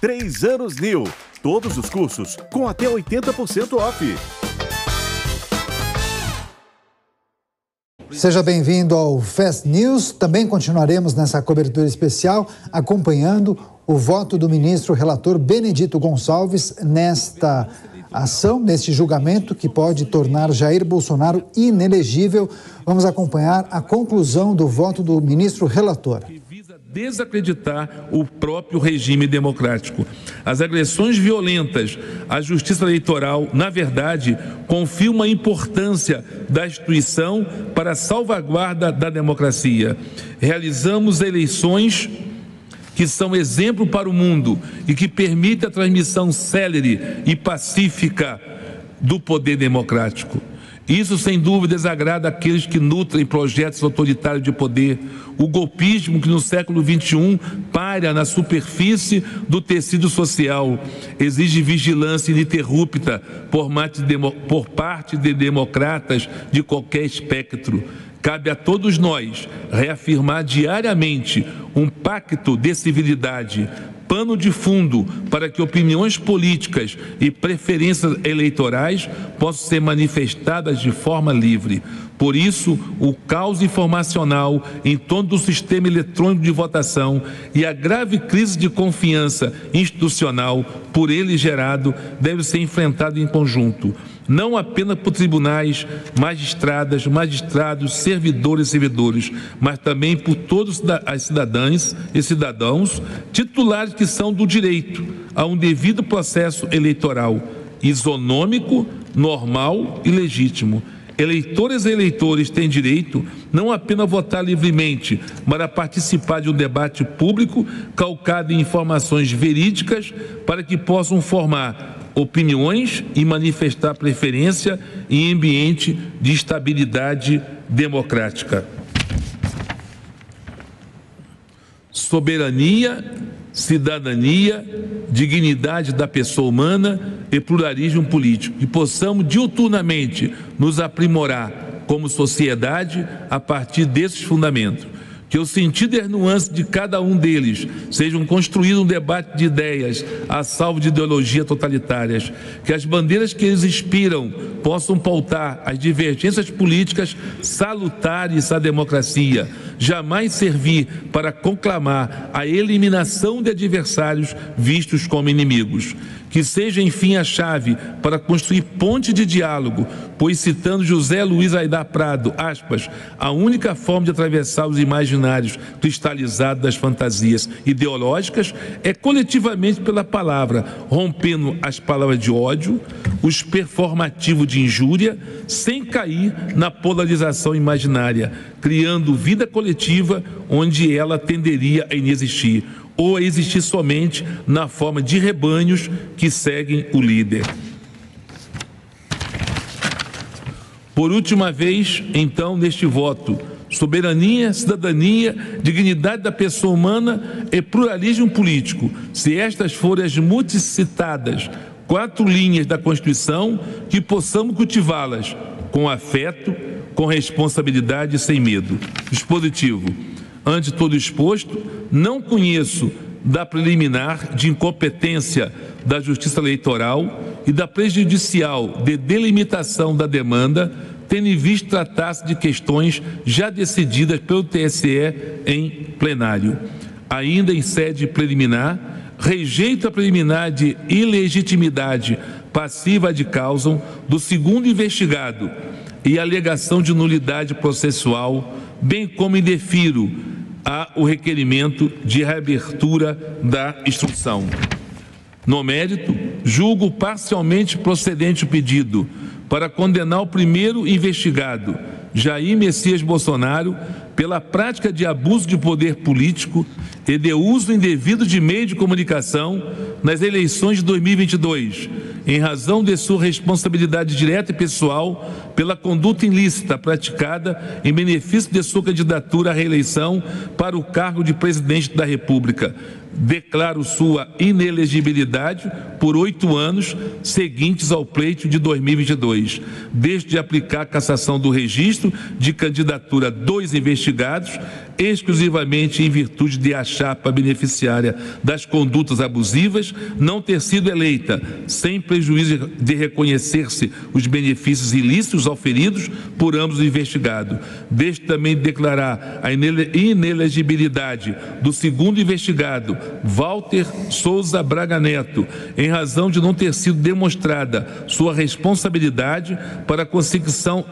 3 anos NIL. Todos os cursos com até 80% off. Seja bem-vindo ao Fast News. Também continuaremos nessa cobertura especial acompanhando o voto do ministro relator Benedito Gonçalves nesta ação, neste julgamento que pode tornar Jair Bolsonaro inelegível. Vamos acompanhar a conclusão do voto do ministro relator. Desacreditar o próprio regime democrático. As agressões violentas à justiça eleitoral, na verdade, confirmam a importância da instituição para a salvaguarda da democracia. Realizamos eleições que são exemplo para o mundo e que permitem a transmissão célere e pacífica do poder democrático. Isso, sem dúvida, desagrada aqueles que nutrem projetos autoritários de poder. O golpismo que no século XXI paira na superfície do tecido social exige vigilância ininterrupta por parte de democratas de qualquer espectro. Cabe a todos nós reafirmar diariamente um pacto de civilidade, pano de fundo para que opiniões políticas e preferências eleitorais possam ser manifestadas de forma livre. Por isso, o caos informacional em torno do sistema eletrônico de votação e a grave crise de confiança institucional por ele gerado deve ser enfrentado em conjunto. Não apenas por tribunais, magistrados, servidores e servidores, mas também por todos as cidadãs e cidadãos titulares que são do direito a um devido processo eleitoral, isonômico, normal e legítimo. Eleitoras e eleitores têm direito não apenas a votar livremente, mas a participar de um debate público calcado em informações verídicas para que possam formar opiniões e manifestar preferência em ambiente de estabilidade democrática. Soberania, cidadania, dignidade da pessoa humana e pluralismo político. E possamos diuturnamente nos aprimorar como sociedade a partir desses fundamentos. Que o sentido e as nuances de cada um deles sejam construídos um debate de ideias a salvo de ideologias totalitárias. Que as bandeiras que eles inspiram possam pautar as divergências políticas salutares à democracia. Jamais servir para conclamar a eliminação de adversários vistos como inimigos. Que seja, enfim, a chave para construir ponte de diálogo, pois, citando José Luiz Aidar Prado, aspas, a única forma de atravessar os imaginários cristalizados das fantasias ideológicas é coletivamente pela palavra, rompendo as palavras de ódio, os performativos de injúria, sem cair na polarização imaginária, criando vida coletiva onde ela tenderia a inexistir, ou a existir somente na forma de rebanhos que seguem o líder. Por última vez, então, neste voto, soberania, cidadania, dignidade da pessoa humana e pluralismo político, se estas forem as multicitadas 4 linhas da Constituição, que possamos cultivá-las com afeto, com responsabilidade e sem medo. Dispositivo. Ante todo exposto, não conheço da preliminar de incompetência da Justiça Eleitoral e da prejudicial de delimitação da demanda, tendo em vista tratar-se de questões já decididas pelo TSE em plenário. Ainda em sede preliminar, rejeito a preliminar de ilegitimidade passiva de causa do segundo investigado e alegação de nulidade processual, bem como indefiro o requerimento de reabertura da instrução. No mérito, julgo parcialmente procedente o pedido para condenar o primeiro investigado, Jair Messias Bolsonaro, pela prática de abuso de poder político e de uso indevido de meio de comunicação nas eleições de 2022 em razão de sua responsabilidade direta e pessoal pela conduta ilícita praticada em benefício de sua candidatura à reeleição para o cargo de presidente da República. Declaro sua inelegibilidade por 8 anos seguintes ao pleito de 2022, desde aplicar a cassação do registro de candidatura dos investigados, exclusivamente em virtude de a chapa beneficiária das condutas abusivas não ter sido eleita, sem prejuízo de reconhecer-se os benefícios ilícitos auferidos por ambos os investigados. Desde também declarar a inelegibilidade do segundo investigado, Walter Souza Braga Neto, em razão de não ter sido demonstrada sua responsabilidade para a consecução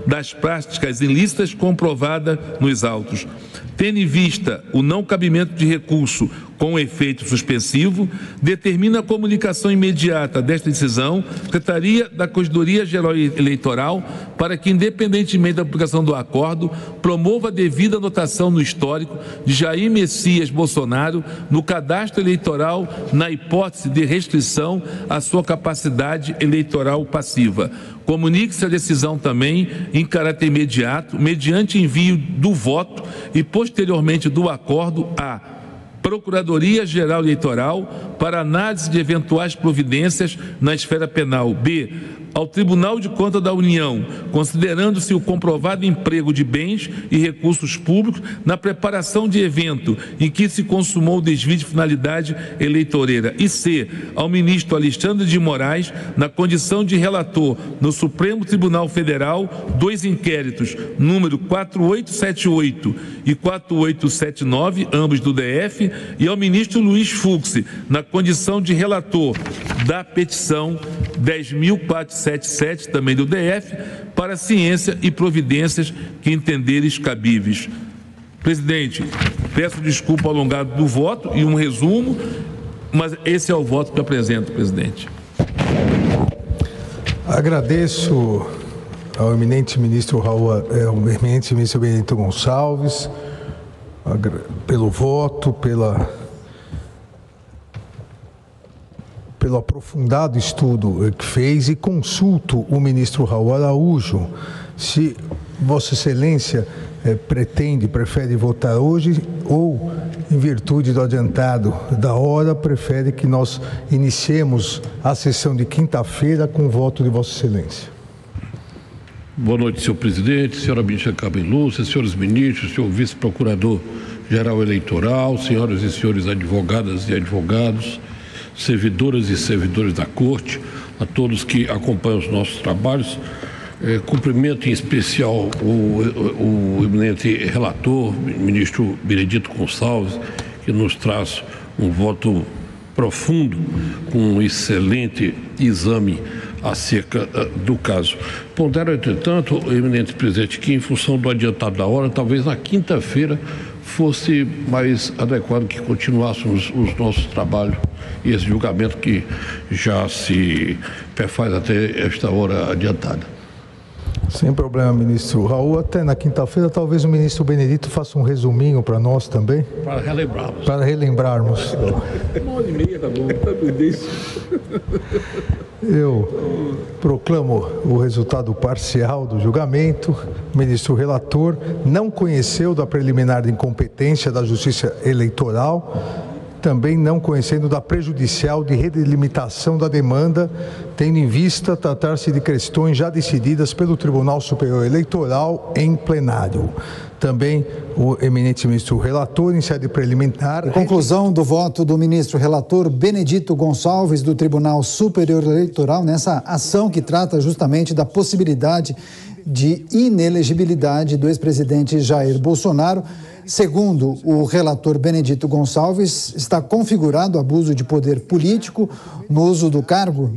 das práticas ilícitas comprovadas nos autos. Tendo em vista o não cabimento de recurso com efeito suspensivo, determina a comunicação imediata desta decisão à Secretaria da Corregedoria Geral Eleitoral para que, independentemente da publicação do acordo, promova a devida anotação no histórico de Jair Messias Bolsonaro no cadastro eleitoral na hipótese de restrição à sua capacidade eleitoral passiva. Comunique-se a decisão também em caráter imediato, mediante envio do voto e posteriormente do acordo à Procuradoria-Geral Eleitoral para análise de eventuais providências na esfera penal. B. Ao Tribunal de Contas da União, considerando-se o comprovado emprego de bens e recursos públicos na preparação de evento em que se consumou o desvio de finalidade eleitoreira. E C. Ao ministro Alexandre de Moraes, na condição de relator no Supremo Tribunal Federal, 2 inquéritos, número 4878 e 4879, ambos do DF, e ao ministro Luiz Fux, na condição de relator da petição 10.477, também do DF, para ciência e providências que entenderes cabíveis. Presidente, peço desculpa ao alongado do voto e um resumo, mas esse é o voto que apresento, presidente. Agradeço ao eminente ministro ao eminente ministro Benedito Gonçalves pelo voto, pelo aprofundado estudo que fez, e consulto o ministro Raul Araújo se Vossa Excelência prefere votar hoje ou, em virtude do adiantado da hora, prefere que nós iniciemos a sessão de quinta-feira com o voto de Vossa Excelência. Boa noite, senhor presidente, senhora ministra Carmen Lúcia, senhores ministros, senhor vice-procurador-geral eleitoral, senhoras e senhores advogadas e advogados, servidoras e servidores da Corte, a todos que acompanham os nossos trabalhos. Cumprimento em especial o eminente relator, ministro Benedito Gonçalves, que nos traz um voto profundo, com um excelente exame acerca do caso. Pondero, entretanto, eminente presidente, que em função do adiantado da hora, talvez na quinta-feira fosse mais adequado que continuássemos os nossos trabalhos e esse julgamento que já se perfaz até esta hora adiantada. Sem problema, ministro Raul. Até na quinta-feira, talvez o ministro Benedito faça um resuminho para nós também. Para relembrarmos. Para relembrarmos. 1h30, tá bom, tá tudo. Eu proclamo o resultado parcial do julgamento. O ministro relator não conheceu da preliminar de incompetência da Justiça Eleitoral, também não conhecendo da prejudicial de redelimitação da demanda, tendo em vista tratar-se de questões já decididas pelo Tribunal Superior Eleitoral em plenário. Também o eminente ministro relator, em sede preliminar... Conclusão do voto do ministro relator Benedito Gonçalves, do Tribunal Superior Eleitoral, nessa ação que trata justamente da possibilidade de inelegibilidade do ex-presidente Jair Bolsonaro. Segundo o relator Benedito Gonçalves, está configurado abuso de poder político no uso do cargo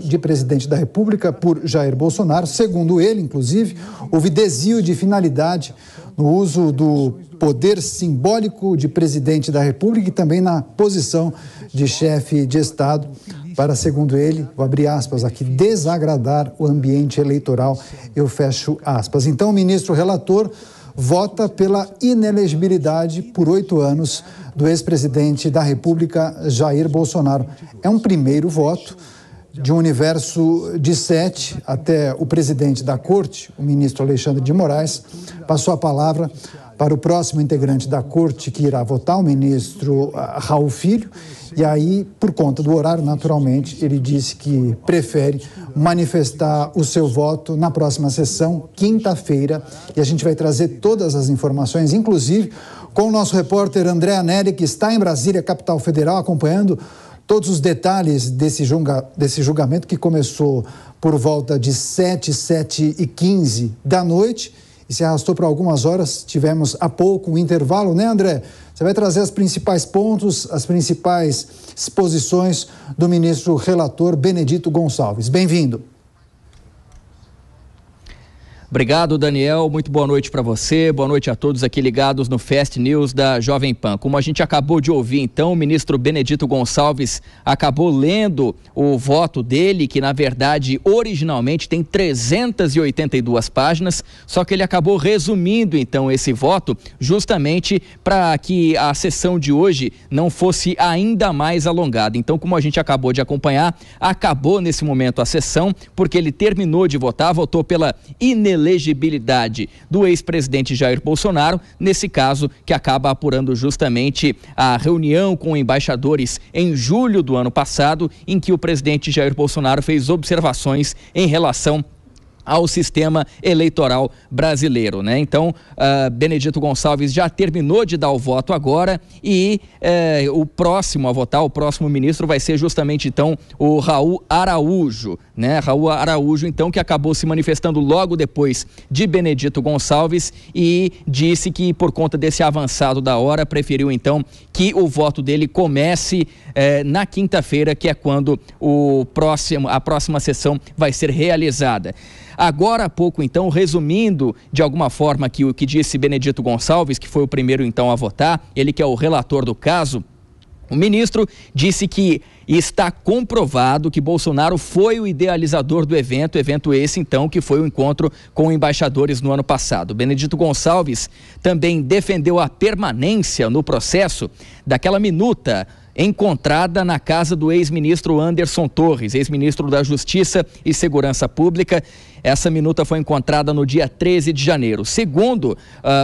de presidente da República por Jair Bolsonaro. Segundo ele, inclusive, houve desvio de finalidade no uso do poder simbólico de presidente da República e também na posição de chefe de Estado para, segundo ele, vou abrir aspas aqui, desagradar o ambiente eleitoral, eu fecho aspas. Então, o ministro relator vota pela inelegibilidade por 8 anos do ex-presidente da República, Jair Bolsonaro. É um primeiro voto de um universo de 7, até o presidente da Corte, o ministro Alexandre de Moraes, passou a palavra para o próximo integrante da Corte que irá votar, o ministro Raul Filho, e aí, por conta do horário, naturalmente, ele disse que prefere manifestar o seu voto na próxima sessão, quinta-feira, e a gente vai trazer todas as informações, inclusive com o nosso repórter André Anelli, que está em Brasília, capital federal, acompanhando todos os detalhes desse julgamento que começou por volta de 7h15 da noite e se arrastou por algumas horas. Tivemos há pouco um intervalo, né, André? Você vai trazer os principais pontos, as principais exposições do ministro relator Benedito Gonçalves. Bem-vindo. Obrigado, Daniel. Muito boa noite para você. Boa noite a todos aqui ligados no Fast News da Jovem Pan. Como a gente acabou de ouvir, então, o ministro Benedito Gonçalves acabou lendo o voto dele, que na verdade originalmente tem 382 páginas, só que ele acabou resumindo então esse voto justamente para que a sessão de hoje não fosse ainda mais alongada. Então, como a gente acabou de acompanhar, acabou nesse momento a sessão, porque ele terminou de votar, votou pela inelegibilidade do ex-presidente Jair Bolsonaro, nesse caso que acaba apurando justamente a reunião com embaixadores em julho do ano passado, em que o presidente Jair Bolsonaro fez observações em relação ao sistema eleitoral brasileiro, né? Então, Benedito Gonçalves já terminou de dar o voto agora e o próximo a votar, o próximo ministro vai ser justamente então o Raul Araújo, né? Raul Araújo, então, que acabou se manifestando logo depois de Benedito Gonçalves e disse que por conta desse avançado da hora, preferiu então que o voto dele comece na quinta-feira, que é quando a próxima sessão vai ser realizada. Agora há pouco, então, resumindo de alguma forma aqui o que disse Benedito Gonçalves, que foi o primeiro então a votar, ele que é o relator do caso, o ministro disse que está comprovado que Bolsonaro foi o idealizador do evento esse então que foi o encontro com embaixadores no ano passado. Benedito Gonçalves também defendeu a permanência no processo daquela minuta encontrada na casa do ex-ministro Anderson Torres, ex-ministro da Justiça e Segurança Pública. Essa minuta foi encontrada no dia 13 de janeiro. Segundo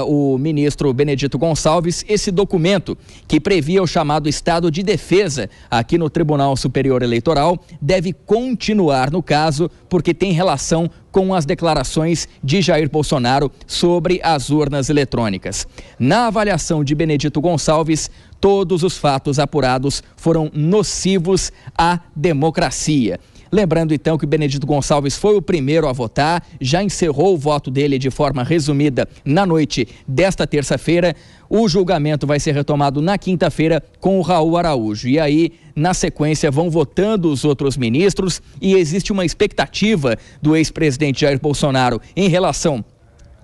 o ministro Benedito Gonçalves, esse documento, que previa o chamado estado de defesa aqui no Tribunal Superior Eleitoral, deve continuar no caso, porque tem relação com as declarações de Jair Bolsonaro sobre as urnas eletrônicas. Na avaliação de Benedito Gonçalves, todos os fatos apurados foram nocivos à democracia. Lembrando então que Benedito Gonçalves foi o primeiro a votar, já encerrou o voto dele de forma resumida na noite desta terça-feira. O julgamento vai ser retomado na quinta-feira com o Raul Araújo. E aí, na sequência, vão votando os outros ministros e existe uma expectativa do ex-presidente Jair Bolsonaro em relação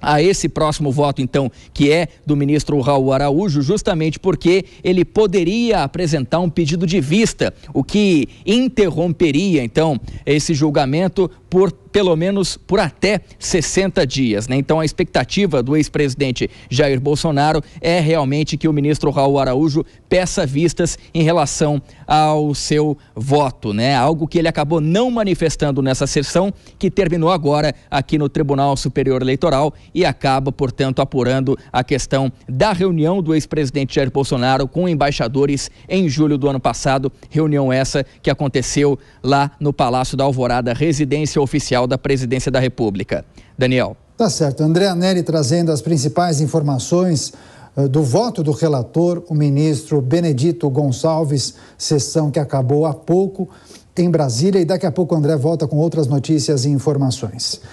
a esse próximo voto, então, que é do ministro Raul Araújo, justamente porque ele poderia apresentar um pedido de vista, o que interromperia, então, esse julgamento pelo menos por até 60 dias, né? Então a expectativa do ex-presidente Jair Bolsonaro é realmente que o ministro Raul Araújo peça vistas em relação ao seu voto, né? Algo que ele acabou não manifestando nessa sessão, que terminou agora aqui no Tribunal Superior Eleitoral e acaba, portanto, apurando a questão da reunião do ex-presidente Jair Bolsonaro com embaixadores em julho do ano passado, reunião essa que aconteceu lá no Palácio da Alvorada, residência oficial da Presidência da República. Daniel. Tá certo. André Anelli trazendo as principais informações do voto do relator, o ministro Benedito Gonçalves, sessão que acabou há pouco em Brasília, e daqui a pouco o André volta com outras notícias e informações.